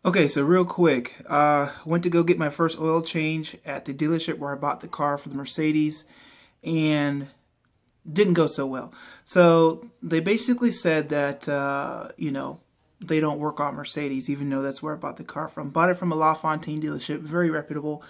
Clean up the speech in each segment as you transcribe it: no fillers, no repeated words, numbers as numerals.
Okay, so real quick, went to go get my first oil change at the dealership where I bought the car for the Mercedes, and didn't go so well. So they basically said that they don't work on Mercedes, even though that's where I bought the car from. Bought it from a LaFontaine dealership, very reputable,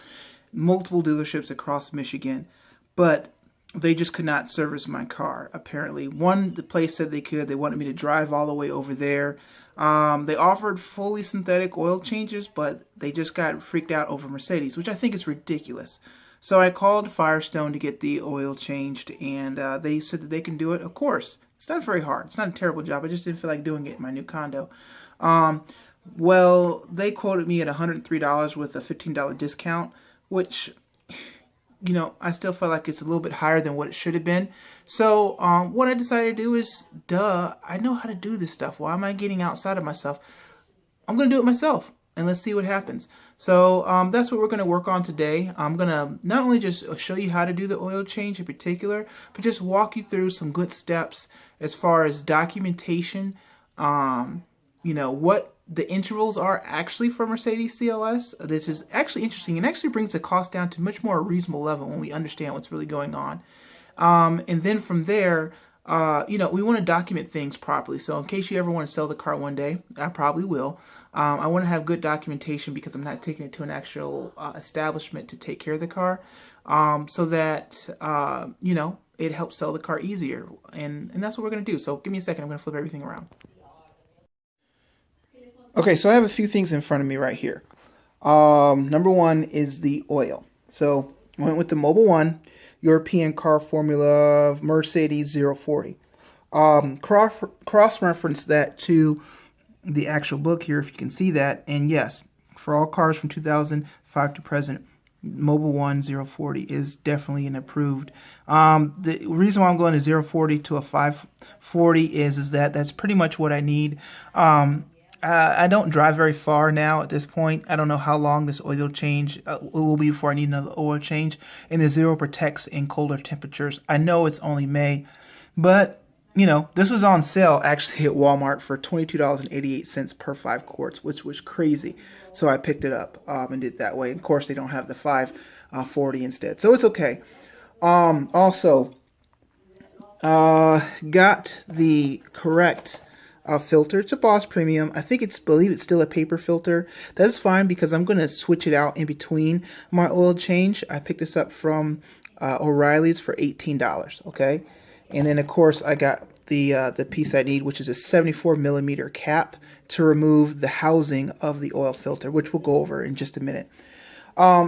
multiple dealerships across Michigan, but they just could not service my car. Apparently, the place said they could. They wanted me to drive all the way over there. They offered fully synthetic oil changes, but they just got freaked out over Mercedes, which I think is ridiculous. So I called Firestone to get the oil changed, and they said that they can do it. Of course, it's not very hard. It's not a terrible job. I just didn't feel like doing it in my new condo. Well, they quoted me at $103 with a $15 discount, which, I still feel like it's a little bit higher than what it should have been. So what I decided to do is, I know how to do this stuff. Why am I getting outside of myself? I'm going to do it myself, and let's see what happens. So that's what we're going to work on today. I'm going to not only just show you how to do the oil change in particular, but just walk you through some good steps as far as documentation, what the intervals are actually for Mercedes CLS. This is actually interesting and actually brings the cost down to much more reasonable level when we understand what's really going on. And then from there, we want to document things properly. So in case you ever want to sell the car one day, I probably will. I want to have good documentation because I'm not taking it to an actual establishment to take care of the car, so that, it helps sell the car easier. And that's what we're going to do. So give me a second. I'm going to flip everything around. Okay, so I have a few things in front of me right here. Number one is the oil. So I went with the Mobil 1 European car formula of Mercedes 040. Cross-reference that to the actual book here, if you can see that. And yes, for all cars from 2005 to present, Mobil 1 040 is definitely an approved. The reason why I'm going to 040 to a 540 is that that's pretty much what I need. I don't drive very far now at this point. I don't know how long this oil change will be before I need another oil change. And the Zero protects in colder temperatures. I know it's only May, but this was on sale actually at Walmart for $22.88 per 5 quarts, which was crazy. So I picked it up and did it that way. Of course, they don't have the 540 instead, so it's okay. Also, got the correct filter. It's a Boss Premium. I believe it's still a paper filter. That's fine because I'm going to switch it out in between my oil change. I picked this up from O'Reilly's for $18. Okay, and then of course I got the piece I need, which is a 74mm cap to remove the housing of the oil filter, which we'll go over in just a minute.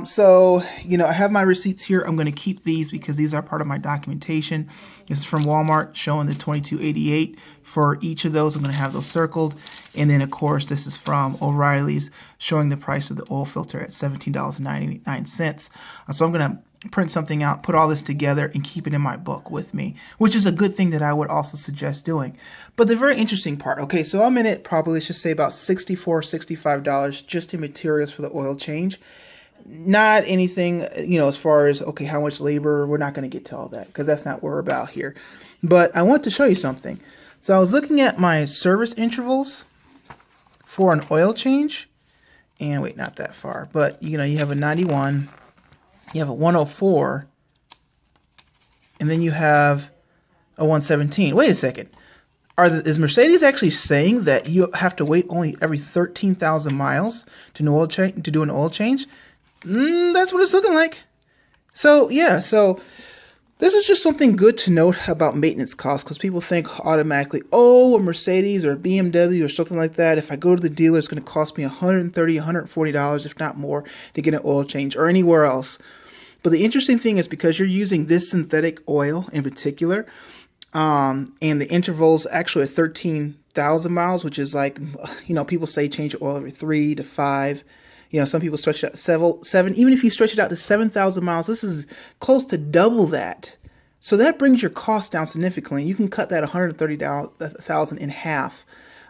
So I have my receipts here. I'm going to keep these because these are part of my documentation. This is from Walmart showing the $22.88 for each of those. I'm going to have those circled. And then, of course, this is from O'Reilly's showing the price of the oil filter at $17.99. So I'm going to print something out, put all this together, and keep it in my book with me, which is a good thing that I would also suggest doing. But the very interesting part, okay, so I'm in it probably, let's just say about $64, $65 just in materials for the oil change. Not anything, as far as, okay, how much labor, we're not going to get to all that because that's not what we're about here. But I want to show you something. So I was looking at my service intervals for an oil change, and wait, not that far, but you have a 91, you have a 104, and then you have a 117. Wait a second. Is Mercedes actually saying that you have to wait only every 13,000 miles to do an oil change? That's what it's looking like. So yeah, so this is just something good to note about maintenance costs, because people think automatically, oh, a Mercedes or a BMW or something like that, if I go to the dealer, it's going to cost me $130, $140, if not more, to get an oil change, or anywhere else. But the interesting thing is, because you're using this synthetic oil in particular, and the interval's actually at 13,000 miles, which is like, people say change your oil every 3 to 5. Some people stretch it out to 7. Even if you stretch it out to 7,000 miles, this is close to double that. So that brings your cost down significantly. You can cut that $130,000 in half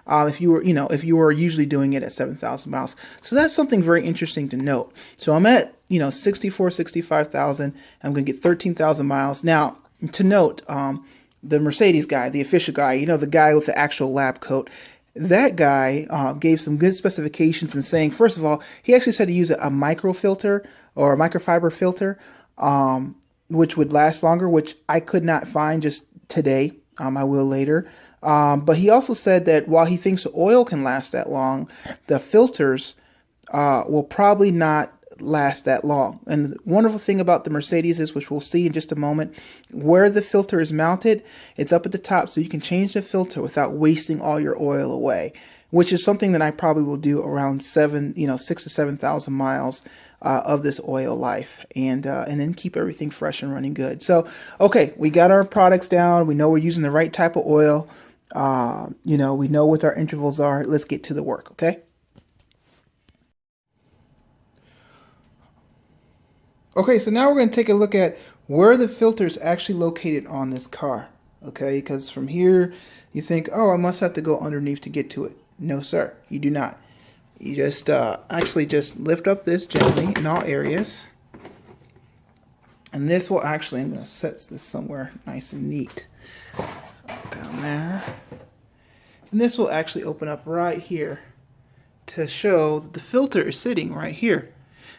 if you were usually doing it at 7,000 miles. So that's something very interesting to note. So I'm at 65,000. I'm going to get 13,000 miles. Now, to note, the Mercedes guy, the official guy, the guy with the actual lab coat, that guy gave some good specifications in saying, first of all, he actually said to use a microfilter or a microfiber filter, which would last longer, which I could not find just today. I will later. But he also said that while he thinks the oil can last that long, the filters will probably not last that long. And the wonderful thing about the Mercedes is, which we'll see in just a moment, where the filter is mounted, it's up at the top, so you can change the filter without wasting all your oil away, which is something that I probably will do around 6 to 7,000 miles of this oil life, and then keep everything fresh and running good. So, okay, we got our products down. We know we're using the right type of oil. We know what our intervals are. Let's get to the work, okay? Okay, so now we're going to take a look at where the filter is actually located on this car, okay? Because from here, you think, oh, I must have to go underneath to get to it. No, sir, you do not. You just actually just lift up this gently in all areas. And this will actually, I'm going to set this somewhere nice and neat. Down there. And this will actually open up right here to show that the filter is sitting right here.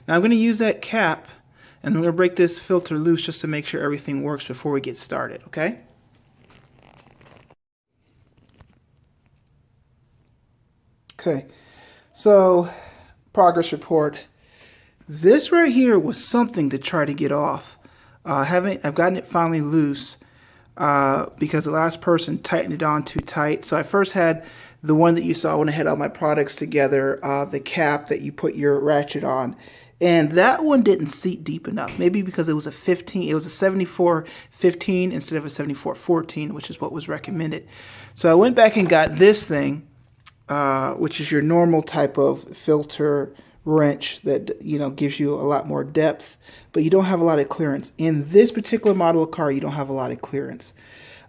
Now I'm going to use that cap, and I'm going to break this filter loose just to make sure everything works before we get started, okay? Okay, so progress report. This right here was something to try to get off. I've gotten it finally loose because the last person tightened it on too tight. So I first had the one that you saw when I had all my products together, the cap that you put your ratchet on. And that one didn't seat deep enough. Maybe because it was a 74-15 instead of a 74-14, which is what was recommended. So I went back and got this thing, which is your normal type of filter wrench that gives you a lot more depth, but you don't have a lot of clearance. In this particular model of car, you don't have a lot of clearance.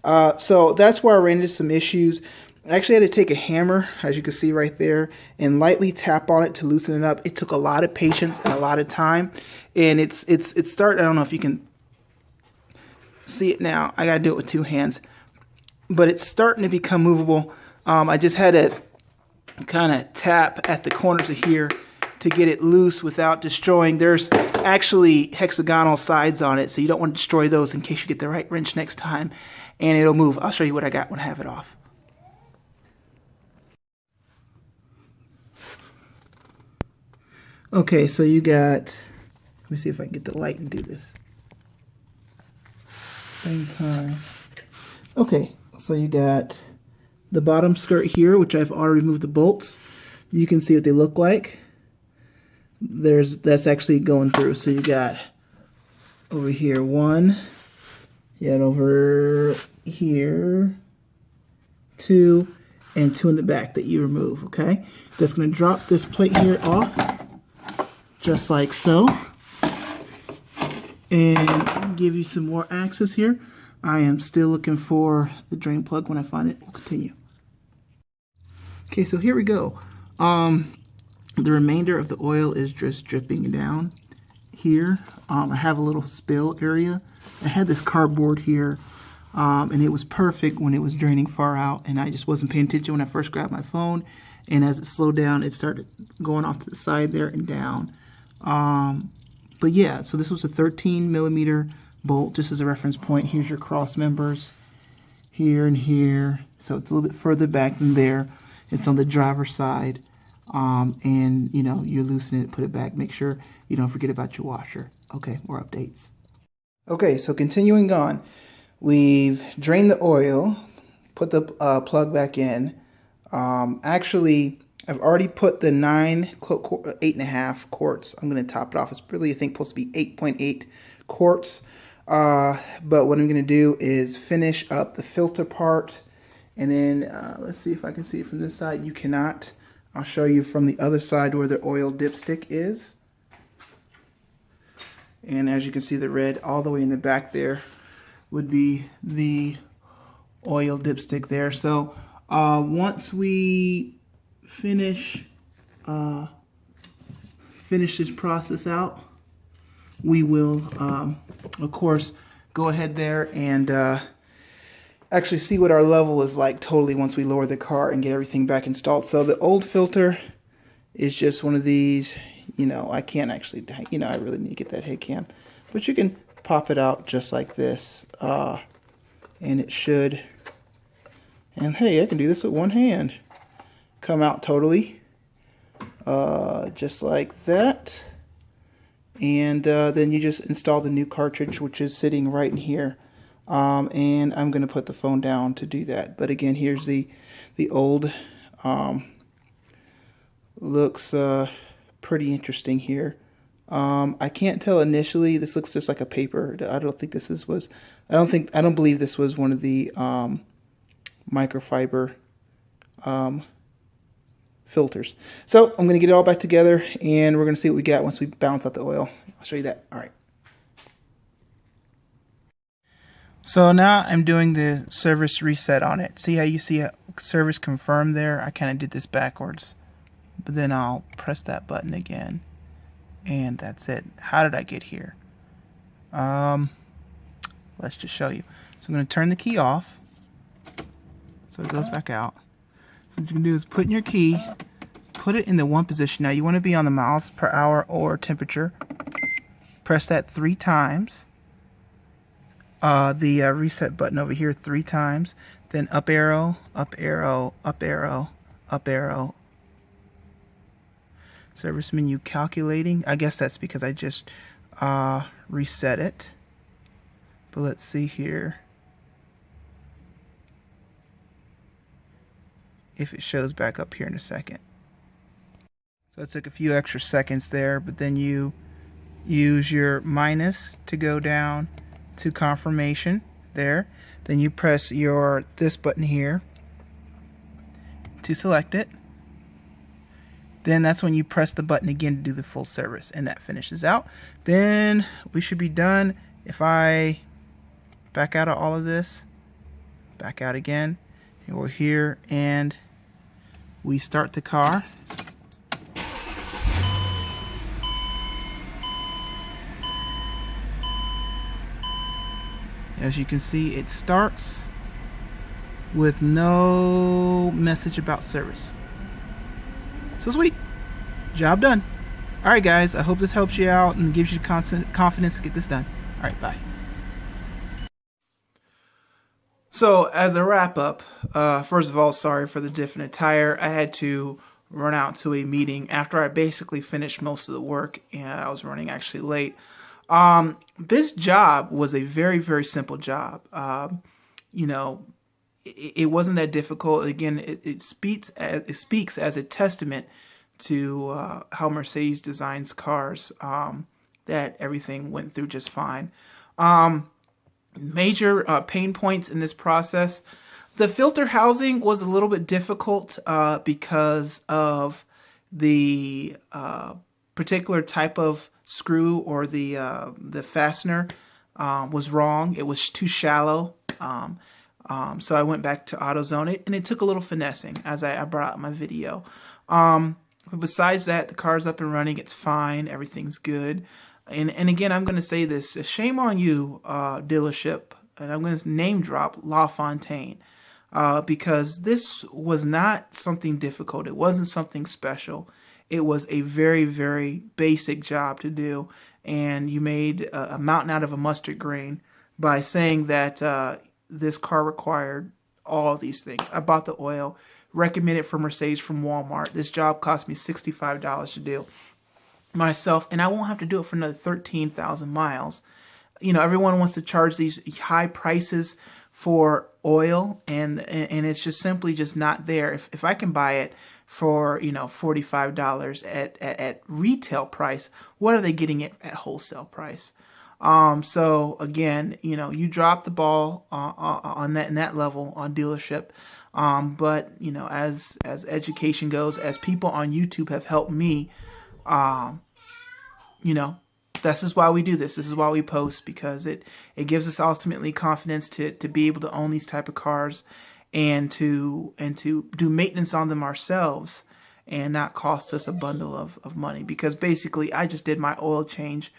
So that's where I ran into some issues. I actually had to take a hammer, as you can see right there, and lightly tap on it to loosen it up. It took a lot of patience and a lot of time, and it's starting. I don't know if you can see it now. I gotta do it with two hands, but it's starting to become movable. I just had to kind of tap at the corners of here to get it loose without destroying. There's actually hexagonal sides on it, so you don't want to destroy those in case you get the right wrench next time, and it'll move. I'll show you what I got when I have it off. Okay, so you got, let me see if I can get the light and do this. Same time. Okay, so you got the bottom skirt here, which I've already removed the bolts. You can see what they look like. That's actually going through. So you got over here one, you got over here two, and two in the back that you remove, okay? That's going to drop this plate here off, just like so, and give you some more access here. I am still looking for the drain plug. When I find it, we'll continue. Okay, so here we go. The remainder of the oil is just dripping down here. I have a little spill area. I had this cardboard here, and it was perfect when it was draining far out, and I just wasn't paying attention when I first grabbed my phone, and as it slowed down, it started going off to the side there and down. But yeah, so this was a 13mm bolt, just as a reference point. Here's your cross members here and here, so it's a little bit further back than there. It's on the driver's side, and you loosen it, put it back, make sure you don't forget about your washer. Okay, more updates. Okay, so continuing on, we've drained the oil, put the plug back in. Actually, I've already put the 8.5 quarts. I'm going to top it off. It's really, I think, supposed to be 8.8 quarts. But what I'm going to do is finish up the filter part. And then let's see if I can see it from this side. You cannot. I'll show you from the other side where the oil dipstick is. And as you can see, the red all the way in the back there would be the oil dipstick there. So once we finish this process out, we will of course go ahead there and actually see what our level is like totally once we lower the car and get everything back installed. So the old filter is just one of these, you know, I can't actually, you know, I really need to get that head cam. But you can pop it out just like this, and it should, and hey, I can do this with one hand, come out totally, just like that. And then you just install the new cartridge, which is sitting right in here. And I'm going to put the phone down to do that. But again, here's the old, looks pretty interesting here. I can't tell initially. This looks just like a paper. I don't think this was. I don't believe this was one of the microfiber filters. So I'm going to get it all back together, and we're going to see what we got once we balance out the oil. I'll show you that. All right. So now I'm doing the service reset on it. See how you see a service confirmed there? I kind of did this backwards. But then I'll press that button again. And that's it. How did I get here? Let's just show you. So I'm going to turn the key off. So it goes back out. So what you can do is put in your key, put it in the one position. Now you want to be on the miles per hour or temperature. Press that 3 times. The reset button over here 3 times, then up arrow, up arrow, up arrow, up arrow. Service menu calculating. I guess that's because I just reset it. But let's see here if it shows back up here in a second. So it took a few extra seconds there, but then you use your minus to go down to confirmation there. Then you press this button here to select it. Then that's when you press the button again to do the full service, and that finishes out. Then we should be done. If I back out of all of this, back out again, and we're here, and we start the car. As you can see, it starts with no message about service. So sweet. Job done. Alright guys, I hope this helps you out and gives you confidence to get this done. Alright, bye. So as a wrap up, first of all, sorry for the diff in the tire. I had to run out to a meeting after I basically finished most of the work, and I was running actually late. This job was a very, very simple job. You know, it wasn't that difficult. Again, it speaks as a testament to how Mercedes designs cars, that everything went through just fine. Major pain points in this process. The filter housing was a little bit difficult because of the particular type of screw, or the fastener was wrong. It was too shallow. So I went back to AutoZone it, and it took a little finessing as I brought out my video. But besides that, the car's up and running. It's fine. Everything's good. And again, I'm going to say this. Shame on you, dealership. And I'm going to name drop LaFontaine. Because this was not something difficult. It wasn't something special. It was a very, very basic job to do. And you made a mountain out of a mustard grain by saying that this car required all of these things. I bought the oil, recommended for Mercedes from Walmart. This job cost me $65 to do myself, and I won't have to do it for another 13,000 miles. You know, everyone wants to charge these high prices for oil, and it's just simply just not there. If I can buy it for, you know, $45 at retail price, what are they getting it at wholesale price? So again, you know, you drop the ball on that level on dealership. But you know, as education goes, as people on YouTube have helped me, you know, this is why we do this. This is why we post, because it gives us ultimately confidence to be able to own these type of cars, and to do maintenance on them ourselves, and not cost us a bundle of money. Because basically, I just did my oil change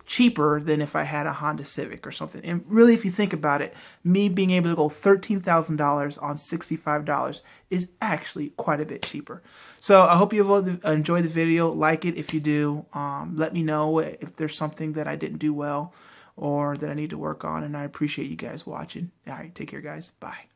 cheaper than if I had a Honda Civic or something. And really, if you think about it, me being able to go $13,000 on $65 is actually quite a bit cheaper. So I hope you enjoyed the video. Like it if you do. Let me know if there's something that I didn't do well or that I need to work on. And I appreciate you guys watching. All right, take care, guys. Bye.